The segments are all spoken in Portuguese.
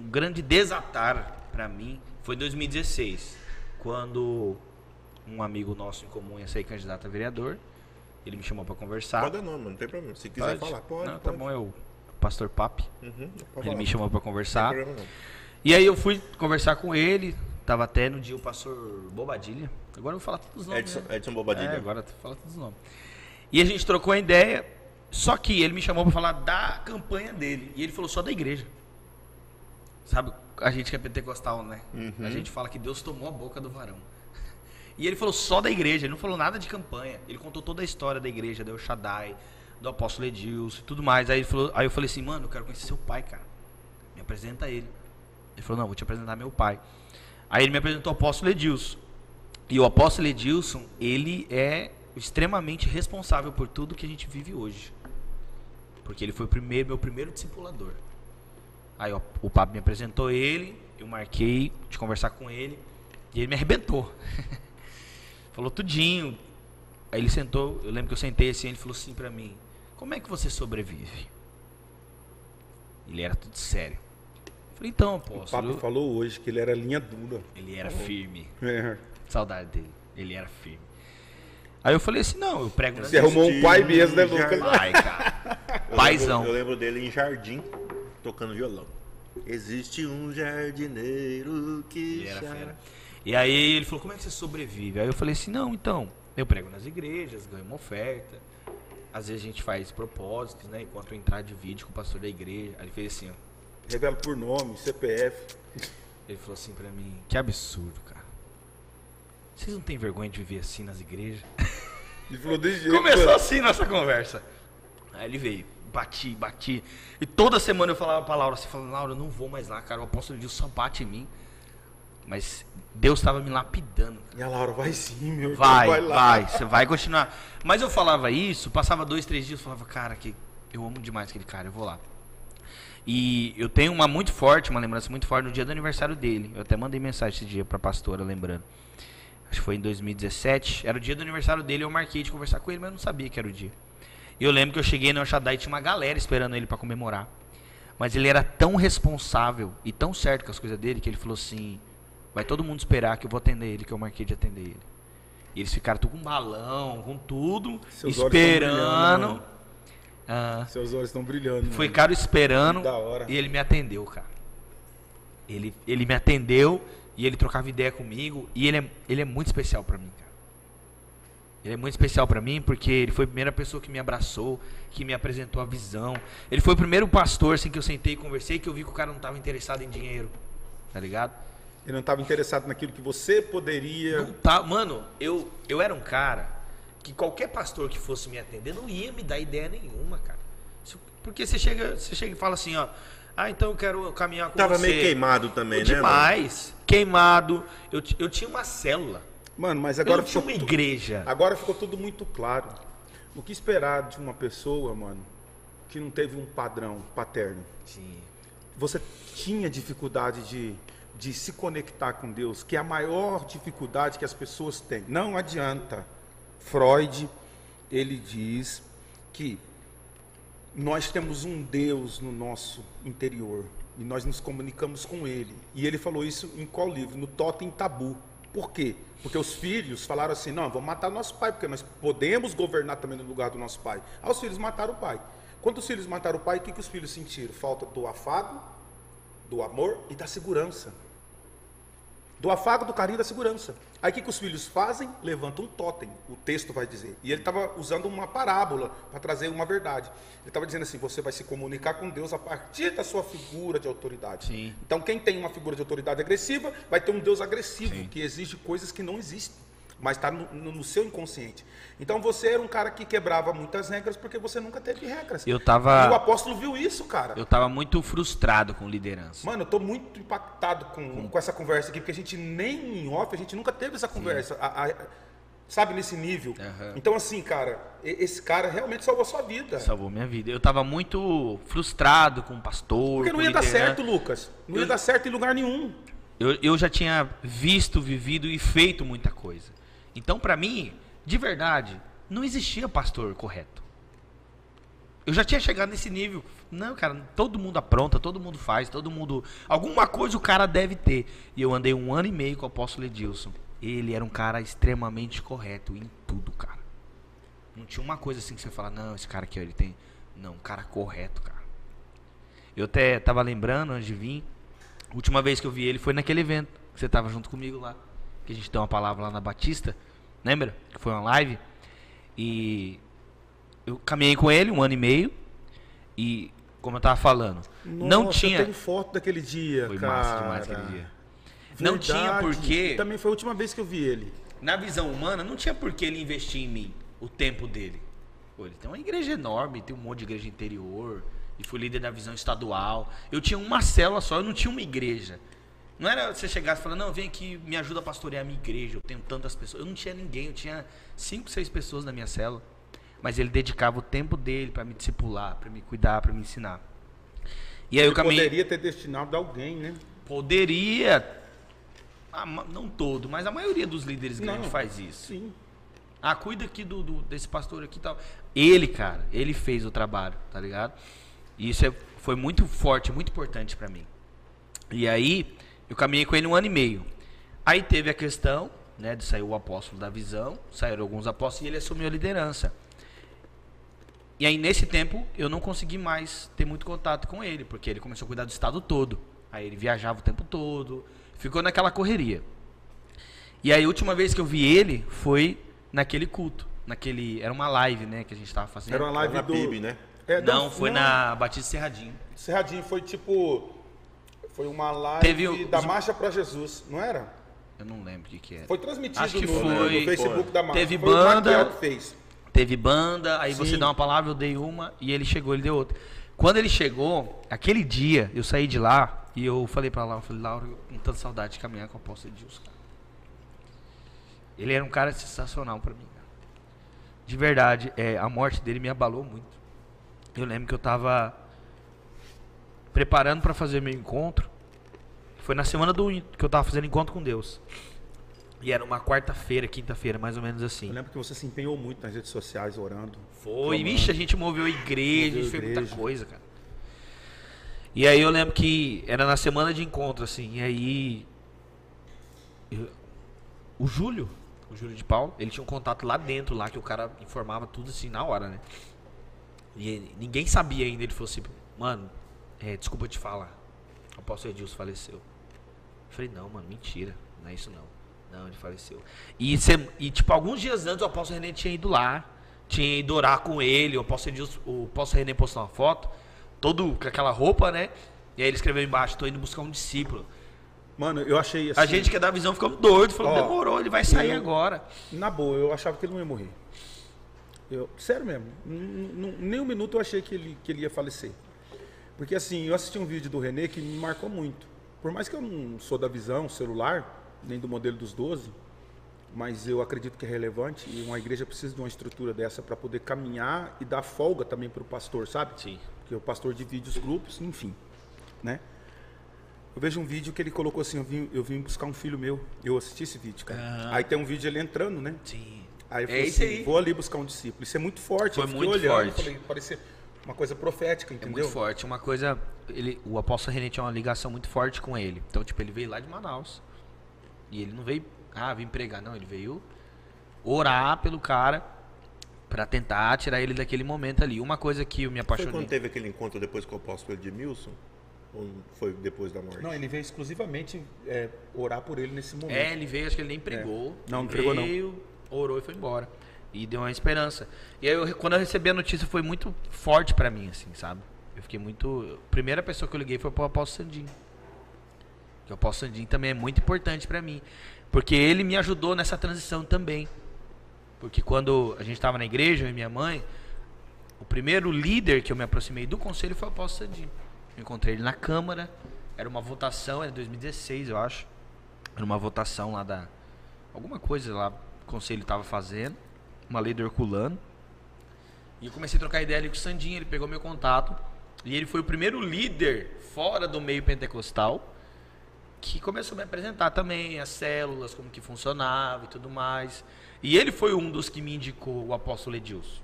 grande desatar para mim foi em 2016, quando um amigo nosso em comum ia ser candidato a vereador. Ele me chamou para conversar. Pode dar nome, não tem problema. Se quiser falar, pode. Não, tá bom, é o pastor Papi. Ele me chamou para conversar. Não tem problema, não. E aí eu fui conversar com ele. Tava até no dia o pastor Bobadilha. Agora eu vou falar todos os nomes. Edson Bobadilha. Agora eu vou falar todos os nomes. E a gente trocou a ideia. Só que ele me chamou para falar da campanha dele. E ele falou só da igreja. Sabe, a gente que é pentecostal, né? A gente fala que Deus tomou a boca do varão. E ele falou só da igreja, ele não falou nada de campanha. Ele contou toda a história da igreja, do El Shaddai, do apóstolo Edilson e tudo mais. Aí eu falei assim, mano, eu quero conhecer seu pai, cara. Me apresenta ele. Ele falou, não, vou te apresentar meu pai. Aí ele me apresentou o apóstolo Edilson. E o apóstolo Edilson, ele é extremamente responsável por tudo que a gente vive hoje. Porque ele foi meu primeiro discipulador. Aí o Pablo me apresentou ele, eu marquei de conversar com ele, e ele me arrebentou. Falou tudinho. Aí ele sentou, eu lembro que eu sentei assim, ele falou assim pra mim, como é que você sobrevive? Ele era tudo sério. Eu falei, então, apóstolo. O Pablo falou hoje que ele era linha dura. Ele era firme. É. Saudade dele. Ele era firme. Aí eu falei assim, não, eu prego... Você arrumou um pai mesmo, né, Lucas? Pai, cara. Paizão. Eu lembro dele em Jardim, tocando violão. Existe um jardineiro que... Ele era fera. E aí ele falou, como é que você sobrevive? Aí eu falei assim, não, então, eu prego nas igrejas, ganho uma oferta. Às vezes a gente faz propósitos, né? Enquanto eu entrar de vídeo com o pastor da igreja. Aí ele fez assim, ó. Revela por nome, CPF. Ele falou assim pra mim, que absurdo, cara. Vocês não têm vergonha de viver assim nas igrejas? Ele falou desse jeito. Começou assim nossa conversa. Aí ele veio, bati. E toda semana eu falava pra Laura, assim, falando, Laura, eu não vou mais lá, cara. O apóstolo Deus só bate em mim. Mas Deus estava me lapidando. E a Laura, vai sim, meu irmão. Vai, você vai continuar. Mas eu falava isso, passava 2, 3 dias, eu falava, cara, que eu amo demais aquele cara, eu vou lá. E eu tenho uma lembrança muito forte no dia do aniversário dele. Eu até mandei mensagem esse dia pra pastora, lembrando. Acho que foi em 2017, era o dia do aniversário dele, eu marquei de conversar com ele, mas eu não sabia que era o dia. E eu lembro que eu cheguei no El Shaddai e tinha uma galera esperando ele pra comemorar. Mas ele era tão responsável e tão certo com as coisas dele, que ele falou assim, vai todo mundo esperar que eu vou atender ele, que eu marquei de atender ele. E eles ficaram tudo com balão, com tudo, Seus esperando. Seus olhos estão brilhando. Foi caro esperando, que da hora. E ele me atendeu, cara. Ele me atendeu e ele trocava ideia comigo. E ele é muito especial pra mim, cara. Ele é muito especial pra mim porque ele foi a primeira pessoa que me abraçou, que me apresentou a visão. Ele foi o primeiro pastor assim, que eu sentei e conversei, que eu vi que o cara não estava interessado em dinheiro. Tá ligado? Ele não estava interessado naquilo que você poderia... Não tá, mano, eu era um cara que qualquer pastor que fosse me atender não ia me dar ideia nenhuma, cara. Porque você chega e fala assim, ó, então eu quero caminhar com Tava você. meio queimado também, né? Demais. Queimado. Eu tinha uma célula. Mano, mas Eu agora não tinha uma igreja. Agora ficou tudo muito claro. O que esperar de uma pessoa, mano, que não teve um padrão paterno? Sim. Você tinha dificuldade de se conectar com Deus, que é a maior dificuldade que as pessoas têm. Não adianta. Freud, ele diz que nós temos um Deus no nosso interior e nós nos comunicamos com ele. E ele falou isso em qual livro? No Totem Tabu. Por quê? Porque os filhos falaram assim, não, vamos matar nosso pai, porque nós podemos governar também no lugar do nosso pai. Aí os filhos mataram o pai. Quando os filhos mataram o pai, o que os filhos sentiram? Falta do afago, do amor e da segurança. Do afago, do carinho e da segurança. Aí o que os filhos fazem? Levantam um totem, o texto vai dizer. E ele estava usando uma parábola para trazer uma verdade. Ele estava dizendo assim, você vai se comunicar com Deus a partir da sua figura de autoridade. Sim. Então quem tem uma figura de autoridade agressiva, vai ter um Deus agressivo, Sim. que exige coisas que não existem, mas está no seu inconsciente. Então você era um cara que quebrava muitas regras porque você nunca teve regras. E o apóstolo viu isso, cara. Eu tava muito frustrado com liderança. Mano, eu tô muito impactado com essa conversa aqui, porque a gente nem em off, a gente nunca teve essa conversa, sabe, nesse nível. Uhum. Então assim, cara, esse cara realmente salvou a sua vida. Salvou minha vida. Eu tava muito frustrado com o pastor. Porque não ia dar certo, Lucas. Não ia dar certo em lugar nenhum. Eu já tinha visto, vivido e feito muita coisa. Então, pra mim, de verdade, não existia pastor correto. Eu já tinha chegado nesse nível. Não, cara, todo mundo apronta, todo mundo faz, todo mundo... Alguma coisa o cara deve ter. E eu andei 1 ano e meio com o apóstolo Edilson. Ele era um cara extremamente correto em tudo, cara. Não tinha uma coisa assim que você fala, não, esse cara aqui, ele tem... Não, um cara correto, cara. Eu até tava lembrando, antes de vir, a última vez que eu vi ele foi naquele evento, que você tava junto comigo lá. Que a gente deu uma palavra lá na Batista. Lembra? Que foi uma live. E... eu caminhei com ele 1 ano e meio. E, como eu tava falando, Nossa, não tinha... eu tenho foto daquele dia, Foi cara. massa demais aquele dia. Verdade. Não tinha porquê... Também foi a última vez que eu vi ele. Na visão humana, não tinha porquê ele investir em mim, o tempo dele. Pô, ele tem uma igreja enorme, tem um monte de igreja interior, e fui líder da visão estadual. Eu tinha uma célula só, eu não tinha uma igreja. Não era você chegar e falar, não, vem aqui, me ajuda a pastorear a minha igreja, eu tenho tantas pessoas. Eu não tinha ninguém, eu tinha 5, 6 pessoas na minha célula. Mas ele dedicava o tempo dele para me discipular, para me cuidar, para me ensinar. E aí eu caminhei... poderia ter destinado a alguém, né? Poderia... não todo, mas a maioria dos líderes grandes faz isso. Sim. Ah, cuida aqui desse pastor aqui e tal. Ele, cara, ele fez o trabalho, tá ligado? E isso foi muito forte, muito importante pra mim. E aí, eu caminhei com ele 1 ano e meio. Aí teve a questão, né, de sair o apóstolo da visão, saíram alguns apóstolos e ele assumiu a liderança. E aí, nesse tempo, eu não consegui mais ter muito contato com ele, porque ele começou a cuidar do estado todo. Aí ele viajava o tempo todo, ficou naquela correria. E aí, a última vez que eu vi ele foi naquele culto. Era uma live, né, que a gente tava fazendo. Era uma live Na do... PIB, né? Não, foi na Batista Cerradinho. Cerradinho foi tipo... Foi uma live da Marcha para Jesus, não era? Eu não lembro o que era. Foi transmitido Acho que no foi. Facebook da Marcha. Teve foi o banda. Raquel que fez. Teve banda, aí você Sim. dá uma palavra, eu dei uma, e ele chegou, ele deu outra. Quando ele chegou, aquele dia, eu saí de lá, e eu falei pra Laura, Laura, eu tenho tanta saudade de caminhar com o apóstolo Edilson, cara. Ele era um cara sensacional pra mim, cara. De verdade, a morte dele me abalou muito. Eu lembro que eu tava preparando pra fazer meu encontro, foi na semana que eu tava fazendo encontro com Deus. E era uma quarta-feira, quinta-feira, mais ou menos assim. Eu lembro que você se empenhou muito nas redes sociais, orando. Foi, vixe, a gente moveu a igreja, a gente fez muita igreja. coisa, cara. E aí eu lembro que era na semana de encontro, assim, e aí... O Júlio de Paulo, ele tinha um contato lá dentro, lá que o cara informava tudo assim, na hora, né? E ninguém sabia ainda, ele falou assim, mano, desculpa te falar, o apóstolo Edilson faleceu. Eu falei, não, mano, mentira, não é isso não. Não, ele faleceu. E tipo, alguns dias antes o apóstolo René tinha ido lá, tinha ido orar com ele, o apóstolo René postou uma foto, todo com aquela roupa, né? E aí ele escreveu embaixo, tô indo buscar um discípulo. Mano, eu achei assim... A gente que é da visão ficou doido, falou, demorou, ele vai sair agora. Na boa, eu achava que ele não ia morrer. Sério mesmo, nem um minuto eu achei que ele ia falecer. Porque assim, eu assisti um vídeo do René que me marcou muito. Por mais que eu não sou da visão celular, nem do modelo dos 12, mas eu acredito que é relevante e uma igreja precisa de uma estrutura dessa para poder caminhar e dar folga também para o pastor, sabe? Sim. Porque o pastor divide os grupos, enfim, né? Eu vejo um vídeo que ele colocou assim, eu vim buscar um filho meu. Eu assisti esse vídeo, cara. Aí tem um vídeo ele entrando, né? Sim. Aí eu falei assim, vou ali buscar um discípulo. Isso é muito forte. Foi eu fiquei muito olhando, forte. falei, parecia uma coisa profética, entendeu? É muito forte. Uma coisa, o apóstolo René tinha uma ligação muito forte com ele. Então, tipo, ele veio lá de Manaus. E ele não veio, vim pregar, não. Ele veio orar pelo cara pra tentar tirar ele daquele momento ali. Uma coisa que eu me apaixonei. Foi quando teve aquele encontro depois com o apóstolo Edmilson? Ou foi depois da morte? Não, ele veio exclusivamente orar por ele nesse momento. Ele veio, acho que ele nem pregou. Não pregou não. Veio, orou e foi embora. E deu uma esperança. E aí, quando eu recebi a notícia, foi muito forte pra mim, assim, sabe? Eu fiquei muito... A primeira pessoa que eu liguei foi pro apóstolo Sandinho. Que o apóstolo Sandinho também é muito importante pra mim. Porque ele me ajudou nessa transição também. Porque quando a gente tava na igreja, eu e minha mãe, o primeiro líder que eu me aproximei do conselho foi o apóstolo Sandinho. Eu encontrei ele na Câmara. Era uma votação, era 2016, eu acho. Era uma votação lá da... Alguma coisa lá o conselho tava fazendo. Uma lei do Herculano. E eu comecei a trocar ideia ali com o Sandinho, ele pegou meu contato. E ele foi o primeiro líder fora do meio pentecostal que começou a me apresentar também as células, como que funcionava e tudo mais. E ele foi um dos que me indicou o apóstolo Edilson.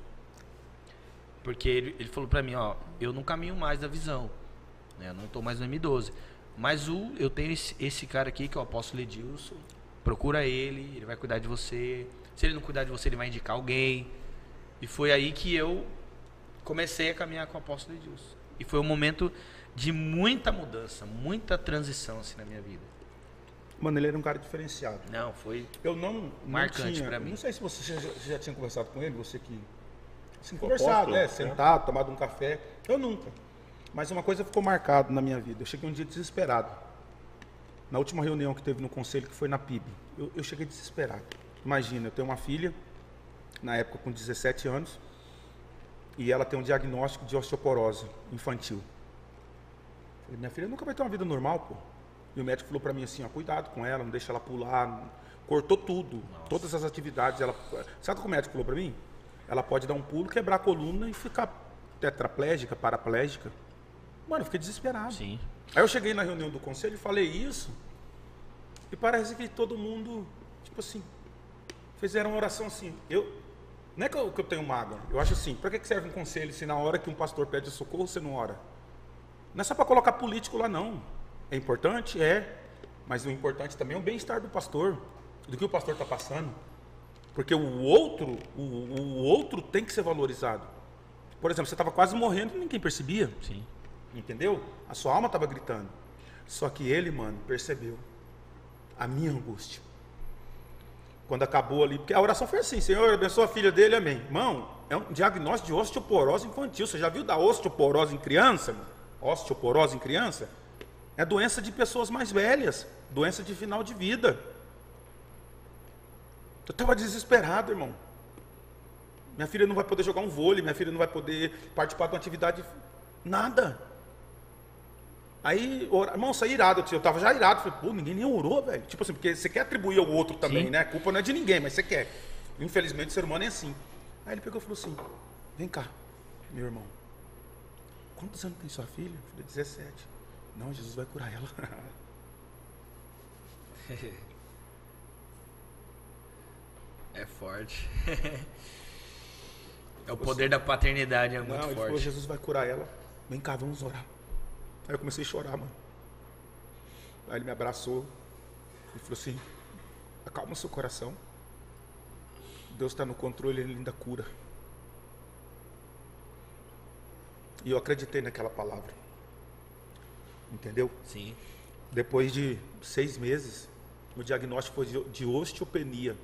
Porque ele falou pra mim, ó, eu não caminho mais da visão, né? Eu não tô mais no M12. Mas eu tenho esse cara aqui, que é o apóstolo Edilson. Procura ele vai cuidar de você. Se ele não cuidar de você, ele vai indicar alguém. E foi aí que eu comecei a caminhar com o apóstolo Edilson. E foi um momento de muita mudança, muita transição assim na minha vida. Mano, ele era um cara diferenciado. Não, foi Eu não marcante tinha, pra mim. Não sei se você já tinha conversado com ele, você que... Assim, Apóstolo, conversado, né? sentado, tomado um café. Eu nunca. Mas uma coisa ficou marcada na minha vida. Eu cheguei um dia desesperado. Na última reunião que teve no conselho, que foi na PIB, eu cheguei desesperado. Imagina, eu tenho uma filha, na época com 17 anos, e ela tem um diagnóstico de osteoporose infantil. Falei, minha filha nunca vai ter uma vida normal, pô. E o médico falou pra mim assim, ó, cuidado com ela, não deixa ela pular. Cortou tudo, todas as atividades. Ela... Sabe o que o médico falou pra mim? Ela pode dar um pulo, quebrar a coluna e ficar tetraplégica, paraplégica. Mano, eu fiquei desesperado. Sim. Aí eu cheguei na reunião do conselho e falei isso, e parece que todo mundo, tipo assim, fizeram uma oração assim. Não é que eu tenho mágoa, eu acho assim, pra que serve um conselho se na hora que um pastor pede socorro você não ora? Não é só pra colocar político lá não. É importante? É. Mas o importante também é o bem-estar do pastor, do que o pastor está passando. Porque o outro tem que ser valorizado. Por exemplo, você estava quase morrendo e ninguém percebia. Sim. Entendeu? A sua alma estava gritando. Só que ele, mano, percebeu a minha angústia. Quando acabou ali, porque a oração foi assim, Senhor, abençoa a filha dele, amém. Irmão, é um diagnóstico de osteoporose infantil. Você já viu da osteoporose em criança? Mano? Osteoporose em criança? É doença de pessoas mais velhas, doença de final de vida. Eu estava desesperado, irmão. Minha filha não vai poder jogar um vôlei, minha filha não vai poder participar de uma atividade, nada. Aí, irmão, saí irado, eu tava já irado, falei, pô, ninguém nem orou, velho. Tipo assim, porque você quer atribuir ao outro também, Sim. né? A culpa não é de ninguém, mas você quer. Infelizmente, o ser humano é assim. Aí ele pegou e falou assim, vem cá, meu irmão, quantos anos tem sua filha? Eu falei, 17. Não, Jesus vai curar ela. É forte. É o poder da paternidade, é muito Não, ele forte. falou, Jesus vai curar ela. Vem cá, vamos orar. Aí eu comecei a chorar, mano. Aí ele me abraçou e falou assim, acalma seu coração. Deus está no controle, Ele ainda cura. E eu acreditei naquela palavra. Entendeu? Sim. Depois de 6 meses, o diagnóstico foi de osteopenia.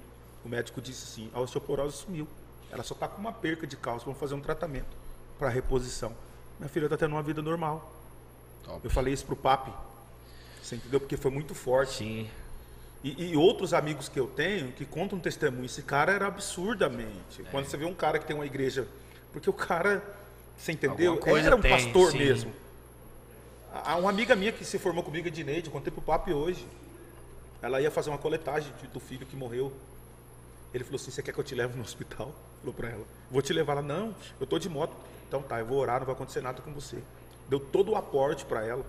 O médico disse assim, a osteoporose sumiu. Ela só está com uma perca de cálcio, vamos fazer um tratamento para reposição. Minha filha está tendo uma vida normal. Top. Eu falei isso pro papi. Você entendeu? Porque foi muito forte. Sim. E outros amigos que eu tenho que contam um testemunho. Esse cara era absurdamente. Quando você vê um cara que tem uma igreja. Porque o cara, você entendeu? Alguma coisa Era um tem, pastor sim. mesmo. Uma amiga minha que se formou comigo, Edneide, eu contei pro papi hoje. Ela ia fazer uma coletagem do filho que morreu. Ele falou assim, você quer que eu te leve no hospital? Falou pra ela. Vou te levar lá. Não, eu tô de moto. Então tá, eu vou orar, não vai acontecer nada com você. Deu todo o aporte pra ela.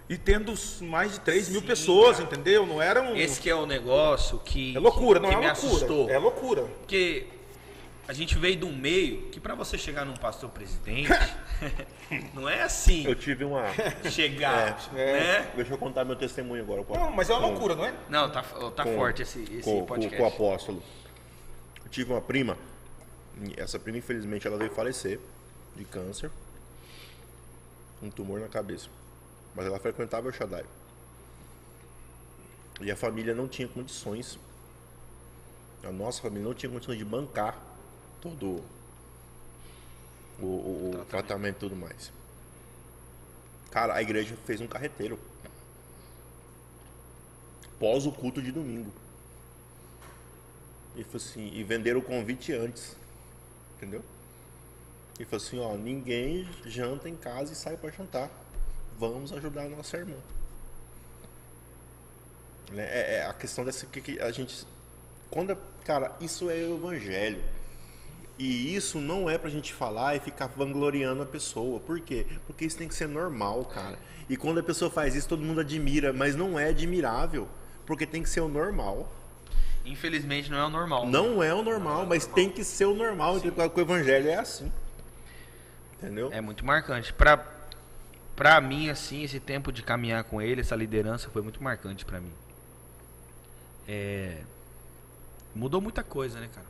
E tendo mais de 3 mil pessoas, cara. entendeu? Não era um... Esse que é o negócio que... É loucura, não que é me loucura. assustou. É loucura. Porque a gente veio de um meio que pra você chegar num pastor presidente, não é assim, Eu tive uma... chegar, né? Deixa eu contar meu testemunho agora. Não, mas é uma loucura, não é? Não, tá forte esse podcast. Com o apóstolo. Eu tive uma prima, essa prima infelizmente ela veio falecer de câncer, um tumor na cabeça, mas ela frequentava o Shaddai. E a família não tinha condições, a nossa família não tinha condições de bancar todo o tratamento e tudo mais. Cara, a igreja fez um carreteiro pós o culto de domingo. E falou assim, e venderam o convite antes. Entendeu? E falou assim, ó, ninguém janta em casa e sai para jantar. Vamos ajudar a nossa irmã. É a questão dessa que a gente... Cara, isso é o evangelho. E isso não é pra gente falar e ficar vangloriando a pessoa. Por quê? Porque isso tem que ser normal, cara. E quando a pessoa faz isso, todo mundo admira. Mas não é admirável. Porque tem que ser o normal. Infelizmente não é o normal. Não é o normal, mas tem que ser o normal. Com o evangelho é assim. entendeu? É muito marcante. Pra mim, assim, esse tempo de caminhar com ele, essa liderança foi muito marcante pra mim. Mudou muita coisa, né, cara?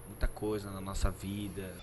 Muita coisa na nossa vida.